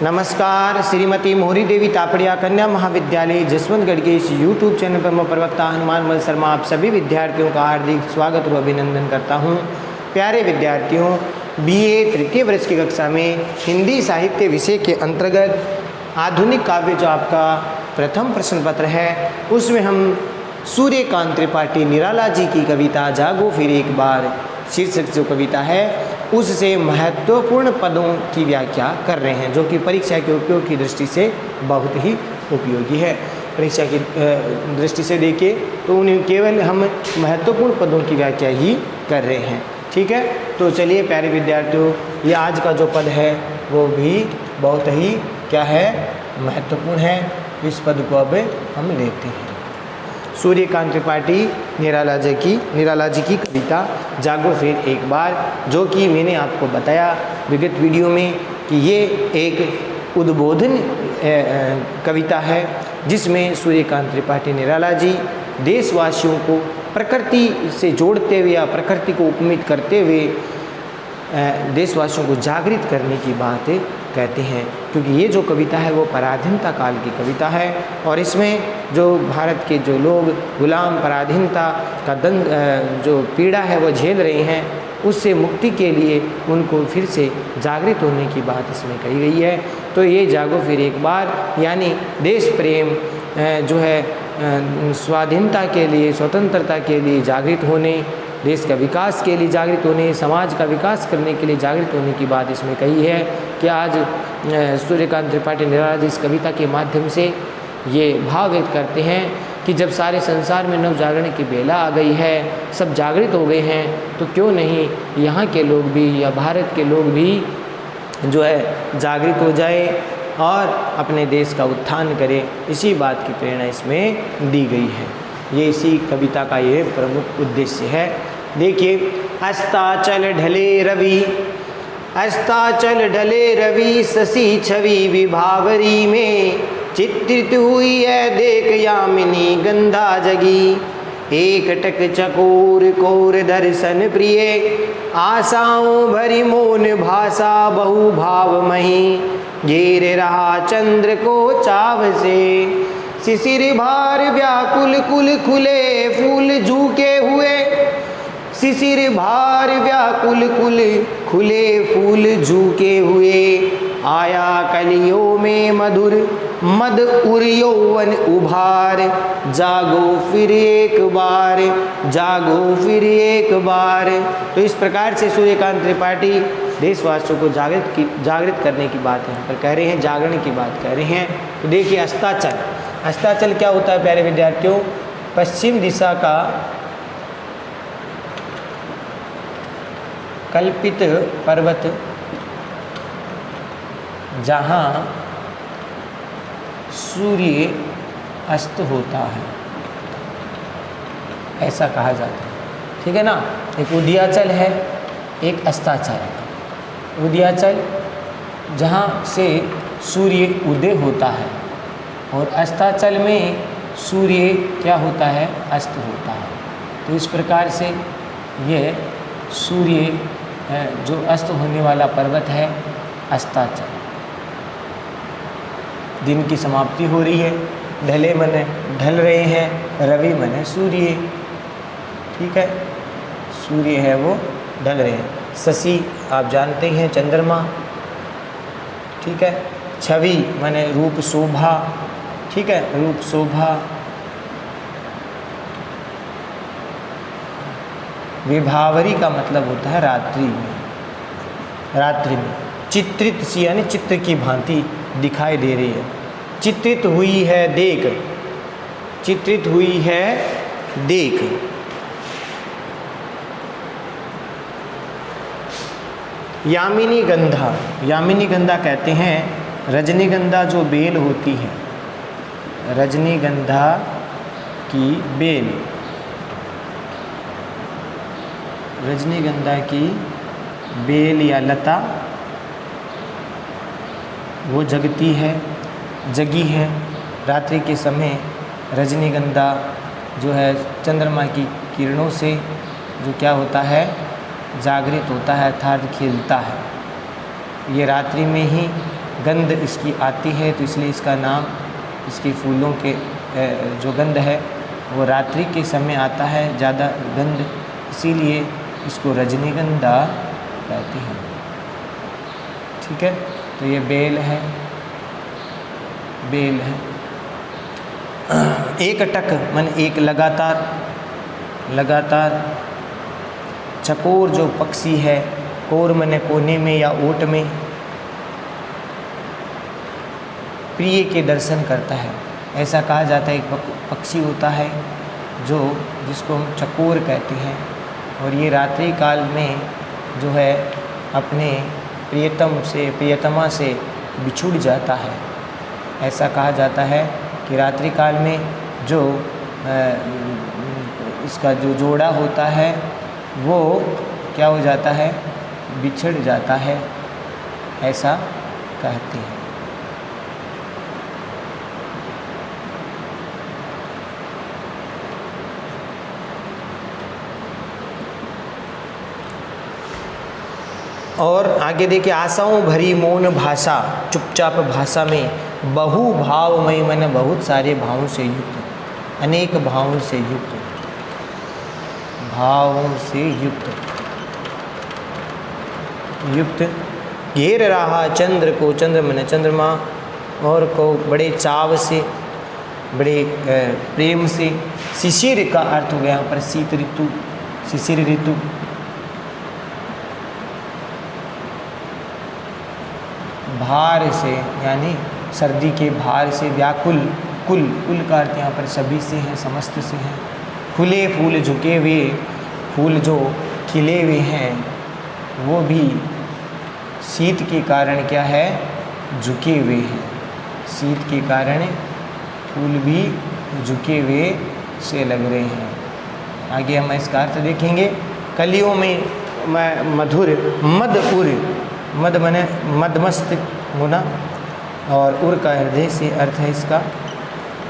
नमस्कार। श्रीमती मोहरी देवी तापड़िया कन्या महाविद्यालय जसवंतगढ़ के इस YouTube चैनल पर मैं प्रवक्ता हनुमानमल शर्मा आप सभी विद्यार्थियों का हार्दिक स्वागत और अभिनंदन करता हूं। प्यारे विद्यार्थियों, BA तृतीय वर्ष की कक्षा में हिंदी साहित्य विषय के अंतर्गत आधुनिक काव्य जो आपका प्रथम प्रश्न पत्र है, उसमें हम सूर्यकांत त्रिपाठी निराला जी की कविता जागो फिर एक बार शीर्षक जो कविता है उससे महत्वपूर्ण पदों की व्याख्या कर रहे हैं, जो कि परीक्षा के उपयोग की दृष्टि से बहुत ही उपयोगी है। परीक्षा की दृष्टि से देखें तो उन्हें केवल हम महत्वपूर्ण पदों की व्याख्या ही कर रहे हैं। ठीक है, तो चलिए प्यारे विद्यार्थियों, ये आज का जो पद है वो भी बहुत ही क्या है, महत्वपूर्ण है। इस पद को अब हम लेते हैं। सूर्यकांत त्रिपाठी निराला जी की कविता जागो फिर एक बार, जो कि मैंने आपको बताया विगत वीडियो में कि ये एक उद्बोधन कविता है, जिसमें सूर्यकांत त्रिपाठी निराला जी देशवासियों को प्रकृति से जोड़ते हुए या प्रकृति को उपमित करते हुए देशवासियों को जागृत करने की बात कहते हैं, क्योंकि ये जो कविता है वो पराधीनता काल की कविता है और इसमें जो भारत के जो लोग गुलाम पराधीनता का जो पीड़ा है वो झेल रहे हैं, उससे मुक्ति के लिए उनको फिर से जागृत होने की बात इसमें कही गई है। तो ये जागो फिर एक बार यानी देश प्रेम जो है स्वाधीनता के लिए, स्वतंत्रता के लिए जागृत होने, देश का विकास के लिए जागृत होने, समाज का विकास करने के लिए जागृत होने की बात इसमें कही है कि आज सूर्यकांत त्रिपाठी निराला जी इस कविता के माध्यम से ये भाव व्यक्त करते हैं कि जब सारे संसार में नव जागरण की बेला आ गई है, सब जागृत हो गए हैं, तो क्यों नहीं यहाँ के लोग भी या भारत के लोग भी जो है जागृत हो जाए और अपने देश का उत्थान करें। इसी बात की प्रेरणा इसमें दी गई है। ये इसी कविता का ये प्रमुख उद्देश्य है। देखिए, अस्ताचल ढले रवि शशि छवि विभावरी में चित्रित हुई है देख यामिनी गंधा जगी। एक टक चकोर कोर दर्शन प्रिय आशाओं भरी मौन भाषा बहु भाव मही। घेर रहा चंद्र को चाव से शिशिर भार व्याकुल कुल खुले फूल झुके हुए। शिशिर भार व्याकुल कुल खुले फूल झुके हुए। आया कलियों में मधुर मद उर यौवन उभार। जागो फिर एक बार, जागो फिर एक बार। तो इस प्रकार से सूर्यकांत त्रिपाठी देशवासियों को जागृत करने की बात यहाँ पर कह रहे हैं, जागरण की बात कह रहे हैं। तो देखिए, अस्ताचल क्या होता है प्यारे विद्यार्थियों? पश्चिम दिशा का कल्पित पर्वत जहाँ सूर्य अस्त होता है, ऐसा कहा जाता है। ठीक है ना। एक उदयाचल है, एक अस्ताचल। उदयाचल जहाँ से सूर्य उदय होता है और अस्ताचल में सूर्य क्या होता है, अस्त होता है। तो इस प्रकार से यह सूर्य जो अस्त होने वाला पर्वत है अस्ताचल। दिन की समाप्ति हो रही है, ढले मने ढल रहे हैं, रवि मने सूर्य। ठीक है, सूर्य है वो ढल रहे हैं। शशि आप जानते हैं चंद्रमा। ठीक है, छवि माने रूप शोभा। ठीक है, रूप शोभा। विभावरी का मतलब होता है रात्रि में। चित्रित सी यानी चित्र की भांति दिखाई दे रही है। चित्रित हुई है देख, चित्रित हुई है देख। यामिनी गंधा कहते हैं रजनीगंधा जो बेल होती है, रजनीगंधा की बेल, रजनीगंधा की बेल या लता वो जगी है रात्रि के समय। रजनीगंधा जो है चंद्रमा की किरणों से जो क्या होता है, जागृत होता है अर्थात खिलता है। ये रात्रि में ही गंध इसकी आती है, तो इसलिए इसका नाम, इसके फूलों के जो गंध है वो रात्रि के समय आता है ज़्यादा गंध, इसीलिए इसको रजनीगंधा कहते हैं। ठीक है, तो ये बेल है, बेल है। एक टक मन एक लगातार, लगातार। चकोर जो पक्षी है, कोर मन कोने में या ओट में, प्रिय के दर्शन करता है। ऐसा कहा जाता है, एक पक्षी होता है जो, जिसको हम चकोर कहते हैं, और ये रात्रि काल में जो है अपने प्रियतम से, प्रियतमा से बिछुड़ जाता है। ऐसा कहा जाता है कि रात्रि काल में जो इसका जो जोड़ा होता है वो क्या हो जाता है, बिछड़ जाता है, ऐसा कहते हैं। और आगे देखिए, आशाओं भरी मौन भाषा, चुपचाप भाषा में बहु भावमय मन, बहुत सारे भावों से युक्त, अनेक भावों से युक्त, भावों से युक्त, युक्त घेर रहा चंद्र को, चंद्र मन चंद्रमा, और को बड़े चाव से, बड़े प्रेम से। शिशिर का अर्थ हो गया यहाँ पर शीत ऋतु, शिशिर ऋतु। भार से यानी सर्दी के भार से, व्याकुल, कुल, कुल का अर्थ यहाँ पर सभी से है, समस्त से है। खुले फूल, झुके हुए फूल जो खिले हुए हैं वो भी शीत के कारण क्या है, झुके हुए हैं। शीत के कारण फूल भी झुके हुए से लग रहे हैं। आगे हम इसका अर्थ देखेंगे। कलियों में मधुर, मद उर, मद मने मदमस्त होना, और उर का हृदय से अर्थ है इसका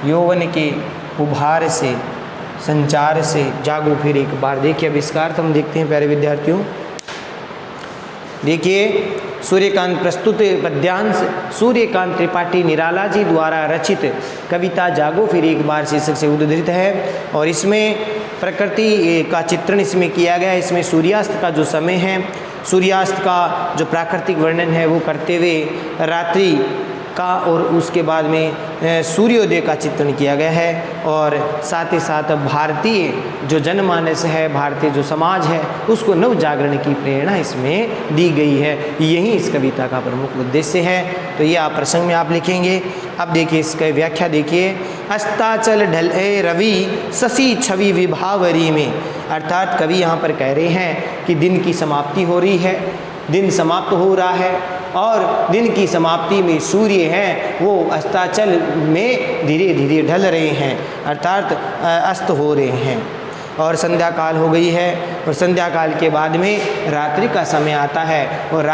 यौवन के उभार से, संचार से जागो फिर एक बार। देखिए अब इसका अर्थ हम देखते हैं प्यारे विद्यार्थियों। देखिए, सूर्यकांत प्रस्तुत पद्यांश सूर्यकांत त्रिपाठी निराला जी द्वारा रचित कविता जागो फिर एक बार शीर्षक से उद्धृत है, और इसमें प्रकृति का चित्रण इसमें किया गया है। इसमें सूर्यास्त का जो समय है, सूर्यास्त का जो प्राकृतिक वर्णन है वो करते हुए रात्रि का और उसके बाद में सूर्योदय का चित्रण किया गया है, और साथ ही साथ भारतीय जो जनमानस है, भारतीय जो समाज है, उसको नव जागरण की प्रेरणा इसमें दी गई है। यही इस कविता का प्रमुख उद्देश्य है। तो ये आप प्रसंग में आप लिखेंगे। अब देखिए इसका व्याख्या देखिए। अस्ताचल ढले रवि शशि छवि विभावरी में, अर्थात कवि यहाँ पर कह रहे हैं कि दिन की समाप्ति हो रही है, दिन समाप्त हो रहा है, और दिन की समाप्ति में सूर्य हैं वो अस्ताचल में धीरे धीरे ढल रहे हैं, अर्थात अस्त हो रहे हैं, और संध्या काल हो गई है। और संध्या काल के बाद में रात्रि का समय आता है, और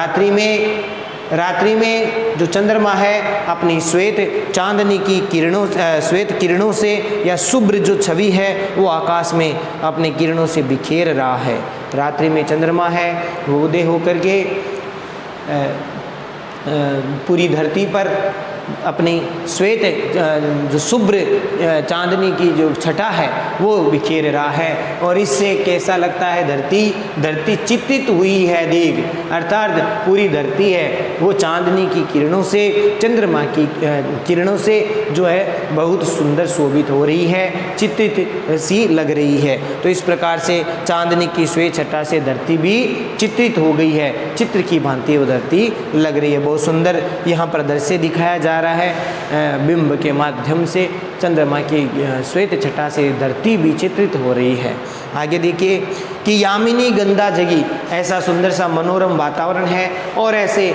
रात्रि में जो चंद्रमा है अपनी श्वेत चांदनी की किरणों, श्वेत किरणों से या शुभ्र जो छवि है वो आकाश में अपने किरणों से बिखेर रहा है। रात्रि में चंद्रमा है वो उदय होकर के पूरी धरती पर अपनी श्वेत जो शुभ्र चांदनी की जो छटा है वो बिखेर रहा है, और इससे कैसा लगता है, धरती चित्रित हुई है देख, अर्थात पूरी धरती है वो चांदनी की किरणों से, चंद्रमा की किरणों से जो है बहुत सुंदर शोभित हो रही है, चित्रित सी लग रही है। तो इस प्रकार से चांदनी की श्वेत छटा से धरती भी चित्रित हो गई है, चित्र की भांति वो धरती लग रही है। बहुत सुंदर यहाँ पर दृश्य दिखाया जा रहा है, बिंब के माध्यम से चंद्रमा की श्वेत छटा से धरती भी चित्रित हो रही है। आगे देखिए कि यामिनी गंगा जगी, ऐसा सुंदर सा मनोरम वातावरण है, और ऐसे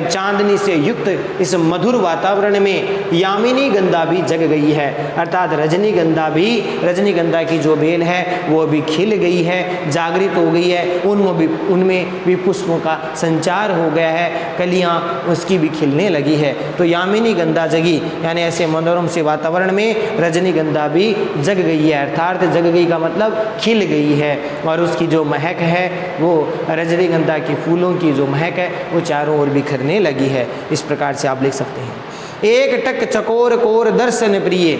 चांदनी से युक्त इस मधुर वातावरण में यामिनी गंगा भी जग गई है, अर्थात रजनीगंधा की जो बेल है वो भी खिल गई है, जागृत हो गई है, उनमें भी पुष्पों का संचार हो गया है, कलियां उसकी भी खिलने लगी है। तो यामिनी गंगा जगी यानी ऐसे मनोरम से वातावरण में रजनीगंधा भी जग गई है, अर्थात जग गई का मतलब खिल खिल गई है और उसकी जो महक है वो रजनीगंधा के फूलों की जो महक है वो चारों ओर बिखरने लगी है। इस प्रकार से आप लिख सकते हैं। एक टक चकोर कोर दर्शन प्रिय,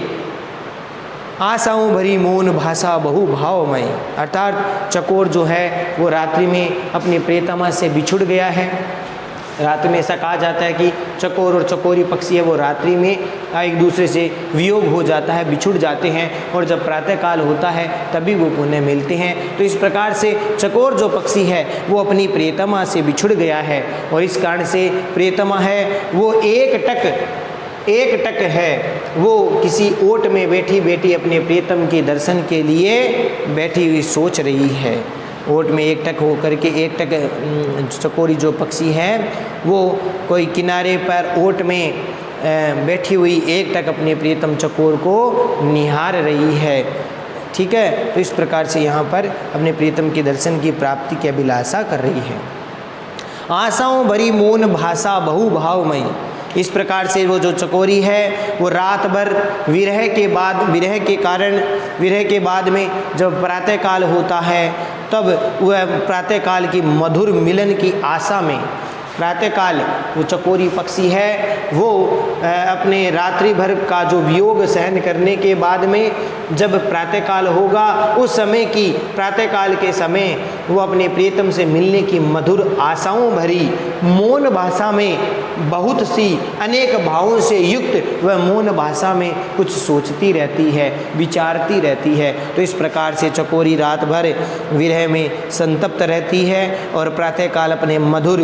आशाओं भरी मौन भाषा बहु भावमय। अर्थात चकोर जो है वो रात्रि में अपनी प्रियतमा से बिछुड़ गया है। रात्रि में ऐसा कहा जाता है कि चकोर और चकोरी पक्षी है वो रात्रि में एक दूसरे से वियोग हो जाता है, बिछुड़ जाते हैं, और जब प्रातःकाल होता है तभी वो पुनः मिलते हैं। तो इस प्रकार से चकोर जो पक्षी है वो अपनी प्रियतमा से बिछुड़ गया है, और इस कारण से प्रियतमा है वो एक टक है, वो किसी ओट में बैठी बैठी अपने प्रियतम के दर्शन के लिए बैठी हुई सोच रही है। ओट में एक टक हो करके, एक टक चकोरी जो पक्षी है वो कोई किनारे पर ओट में बैठी हुई एक टक अपने प्रियतम चकोर को निहार रही है। ठीक है, तो इस प्रकार से यहाँ पर अपने प्रियतम के दर्शन की प्राप्ति की अभिलाषा कर रही है। आशाओं भरी मौन भाषा बहु भावमयी। इस प्रकार से वो जो चकोरी है वो रात भर विरह के बाद में जब प्रातःकाल होता है तब वह प्रातःकाल की मधुर मिलन की आशा में, प्रातःकाल वो चकोरी पक्षी है वो अपने रात्रि भर का जो वियोग सहन करने के बाद में जब प्रातःकाल होगा उस समय की, प्रातःकाल के समय वो अपने प्रियतम से मिलने की मधुर आशाओं भरी मौन भाषा में, बहुत सी अनेक भावों से युक्त वह मौन भाषा में कुछ सोचती रहती है, विचारती रहती है। तो इस प्रकार से चकोरी रात भर विरह में संतप्त रहती है और प्रातःकाल अपने मधुर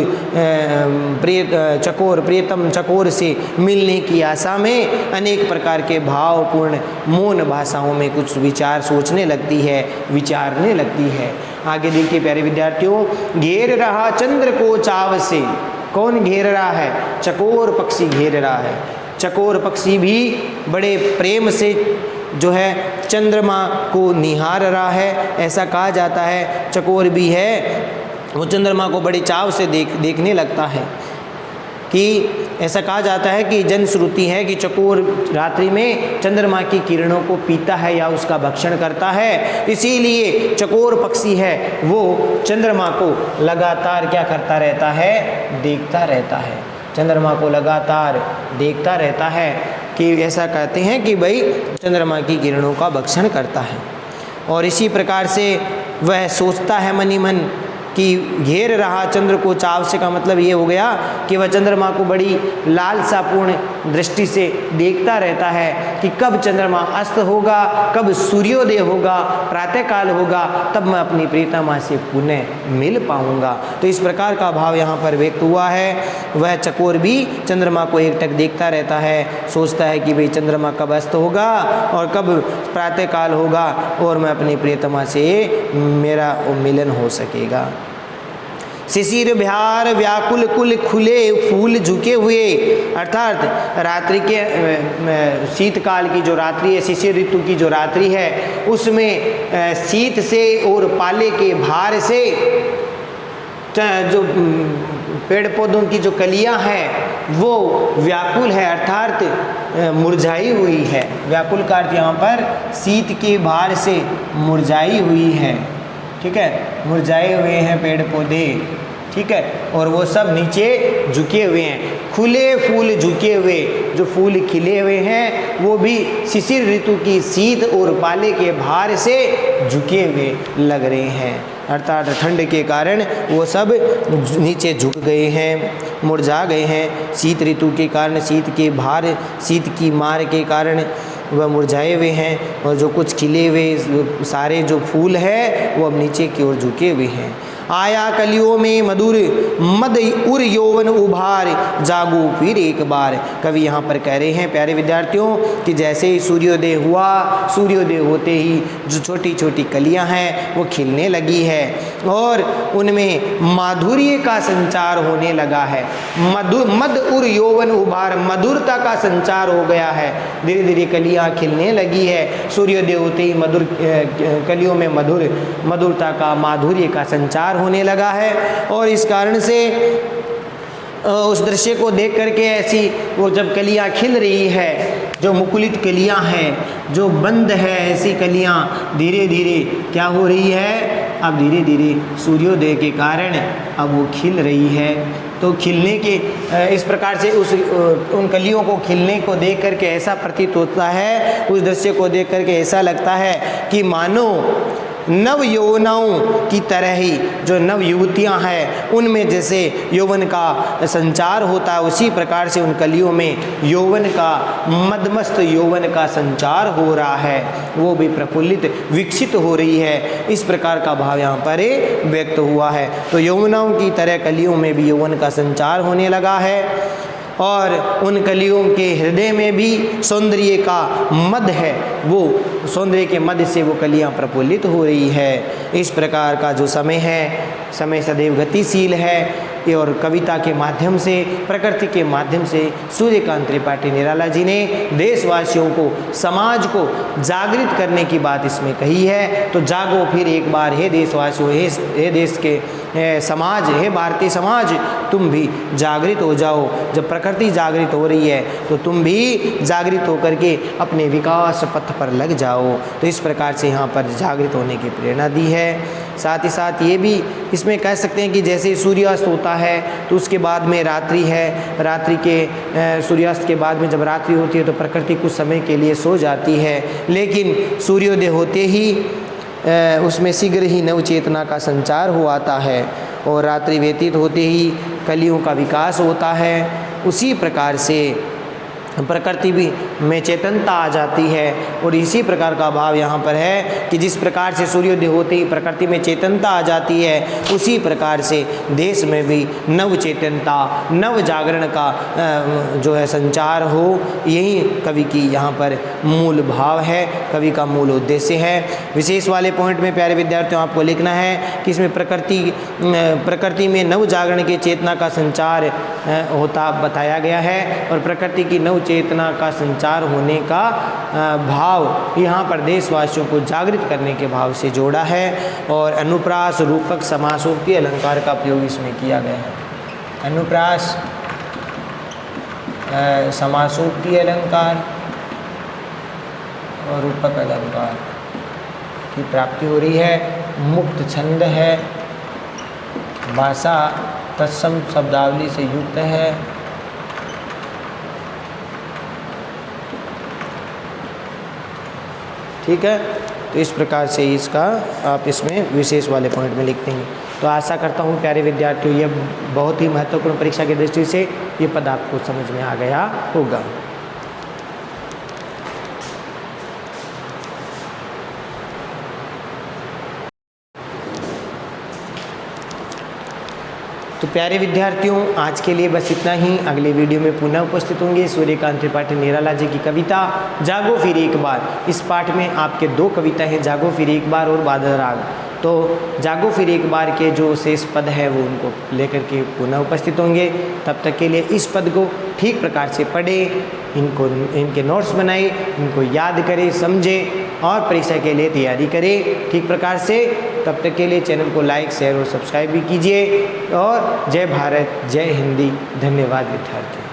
प्रियतम चकोर से मिलने की आशा में अनेक प्रकार के भावपूर्ण मौन भाषाओं में कुछ विचार सोचने लगती है, विचारने लगती है। आगे देखिए प्यारे विद्यार्थियों, घेर रहा चंद्र को चाव से। कौन घेर रहा है? चकोर पक्षी घेर रहा है। चकोर पक्षी भी बड़े प्रेम से जो है चंद्रमा को निहार रहा है। ऐसा कहा जाता है चकोर भी है वो चंद्रमा को बड़े चाव से देखने लगता है। कि ऐसा कहा जाता है कि जन श्रुति है कि चकोर रात्रि में चंद्रमा की किरणों को पीता है या उसका भक्षण करता है, इसीलिए चकोर पक्षी है वो चंद्रमा को लगातार क्या करता रहता है? देखता रहता है। चंद्रमा को लगातार देखता रहता है कि ऐसा कहते हैं कि भाई चंद्रमा की किरणों का भक्षण करता है। और इसी प्रकार से वह सोचता है मनी मन कि घेर रहा चंद्र को चाव से का मतलब ये हो गया कि वह चंद्रमा को बड़ी लालसापूर्ण दृष्टि से देखता रहता है कि कब चंद्रमा अस्त होगा, कब सूर्योदय होगा, प्रातःकाल होगा, तब मैं अपनी प्रियतमा से पुनः मिल पाऊंगा। तो इस प्रकार का भाव यहाँ पर व्यक्त हुआ है। वह चकोर भी चंद्रमा को एकटक देखता रहता है, सोचता है कि भाई चंद्रमा कब अस्त होगा और कब प्रातःकाल होगा और मैं अपनी प्रियतमा से मेरा मिलन हो सकेगा। शिशिर बिहार व्याकुल कुल खुले फूल झुके हुए, अर्थात रात्रि के शीतकाल की जो रात्रि है, शिशिर ऋतु की जो रात्रि है, उसमें शीत से और पाले के भार से जो पेड़ पौधों की जो कलियां हैं वो व्याकुल है, अर्थात मुरझाई हुई है। व्याकुल का अर्थ यहाँ पर शीत के भार से मुरझाई हुई है। ठीक है, मुरझाए हुए हैं पेड़ पौधे। ठीक है, और वो सब नीचे झुके हुए हैं। खुले फूल झुके हुए, जो फूल खिले हुए हैं वो भी शिशिर ऋतु की शीत और पाले के भार से झुके हुए लग रहे हैं, अर्थात ठंड के कारण वो सब नीचे झुक गए हैं, मुरझा गए हैं। शीत ऋतु के कारण, शीत के भार, शीत की मार के कारण वह मुरझाए हुए हैं, और जो कुछ खिले हुए सारे जो फूल हैं वो अब नीचे की ओर झुके हुए हैं। आया कलियों में मधुर मद उर यौवन उभार, जागो फिर एक बार। कवि यहाँ पर कह रहे हैं प्यारे विद्यार्थियों कि जैसे ही सूर्योदय हुआ, सूर्योदय होते ही जो छोटी छोटी कलियाँ हैं वो खिलने लगी है और उनमें माधुर्य का संचार होने लगा है। मद उर यौवन उभार, मधुरता का संचार हो गया है। धीरे धीरे कलियाँ खिलने लगी है। सूर्योदय होते ही मधुर कलियों में मधुरता का, माधुर्य का संचार होने लगा है। और इस कारण से उस दृश्य को देख करके ऐसी वो जब कलियां खिल रही है जो मुकुलित कलियां हैं, जो बंद है ऐसी कलियां, धीरे धीरे क्या हो रही है, अब धीरे धीरे सूर्योदय के कारण अब वो खिल रही है। तो खिलने के इस प्रकार से उन कलियों को खिलने को देख करके ऐसा प्रतीत होता है, उस दृश्य को देख करके ऐसा लगता है कि मानो नव यौवनाओं की तरह ही जो नव युवतियाँ हैं उनमें जैसे यौवन का संचार होता है, उसी प्रकार से उन कलियों में यौवन का, मदमस्त यौवन का संचार हो रहा है, वो भी प्रफुल्लित विकसित हो रही है। इस प्रकार का भाव यहाँ पर व्यक्त हुआ है। तो यौवनाओं की तरह कलियों में भी यौवन का संचार होने लगा है और उन कलियों के हृदय में भी सौंदर्य का मद है, वो सौंदर्य के मद से वो कलियां प्रफुल्लित हो रही है। इस प्रकार का जो समय है, समय सदैव गतिशील है और कविता के माध्यम से, प्रकृति के माध्यम से सूर्यकांत त्रिपाठी निराला जी ने देशवासियों को, समाज को जागृत करने की बात इसमें कही है। तो जागो फिर एक बार हे देशवासियों, हे देश के समाज, हे भारतीय समाज, तुम भी जागृत हो जाओ। जब प्रकृति जागृत हो रही है तो तुम भी जागृत होकर के अपने विकास पथ पर लग जाओ। तो इस प्रकार से यहाँ पर जागृत होने की प्रेरणा दी है। साथ ही साथ ये भी इसमें कह सकते हैं कि जैसे सूर्यास्त होता है तो उसके बाद में रात्रि है, रात्रि के सूर्यास्त के बाद में जब रात्रि होती है तो प्रकृति कुछ समय के लिए सो जाती है, लेकिन सूर्योदय होते ही उसमें शीघ्र ही नव चेतना का संचार हो आता है और रात्रि व्यतीत होते ही कलियों का विकास होता है। उसी प्रकार से प्रकृति भी में चेतनता आ जाती है और इसी प्रकार का भाव यहाँ पर है कि जिस प्रकार से सूर्योदय होते ही प्रकृति में चेतनता आ जाती है, उसी प्रकार से देश में भी नव चेतनता, नव जागरण का जो है संचार हो, यही कवि की यहाँ पर मूल भाव है, कवि का मूल उद्देश्य है। विशेष वाले पॉइंट में प्यारे विद्यार्थियों आपको लिखना है कि इसमें प्रकृति में नव जागरण की चेतना का संचार होता बताया गया है और प्रकृति की नव चेतना का संचार होने का भाव यहाँ पर देशवासियों को जागृत करने के भाव से जोड़ा है और अनुप्रास, रूपक, समासोक्ति अलंकार का प्रयोग इसमें किया गया है। अनुप्रास, समासोक्ति अलंकार और रूपक अलंकार की प्राप्ति हो रही है। मुक्त छंद है, भाषा तत्सम शब्दावली से युक्त है। ठीक है, तो इस प्रकार से इसका आप इसमें विशेष वाले पॉइंट में लिख देंगे। तो आशा करता हूँ प्यारे विद्यार्थियों, ये बहुत ही महत्वपूर्ण परीक्षा की दृष्टि से ये पद आपको समझ में आ गया होगा। तो प्यारे विद्यार्थियों, आज के लिए बस इतना ही। अगले वीडियो में पुनः उपस्थित होंगे सूर्यकांत त्रिपाठी निराला जी की कविता जागो फिर एक बार। इस पाठ में आपके दो कविता हैं, जागो फिर एक बार और बादल राग। तो जागो फिर एक बार के जो शेष पद है वो उनको लेकर के पुनः उपस्थित होंगे। तब तक के लिए इस पद को ठीक प्रकार से पढ़ें, इनके नोट्स बनाएं, इनको याद करें, समझें और परीक्षा के लिए तैयारी करें ठीक प्रकार से। तब तक के लिए चैनल को लाइक, शेयर और सब्सक्राइब भी कीजिए और जय भारत, जय हिंदी। धन्यवाद विद्यार्थी।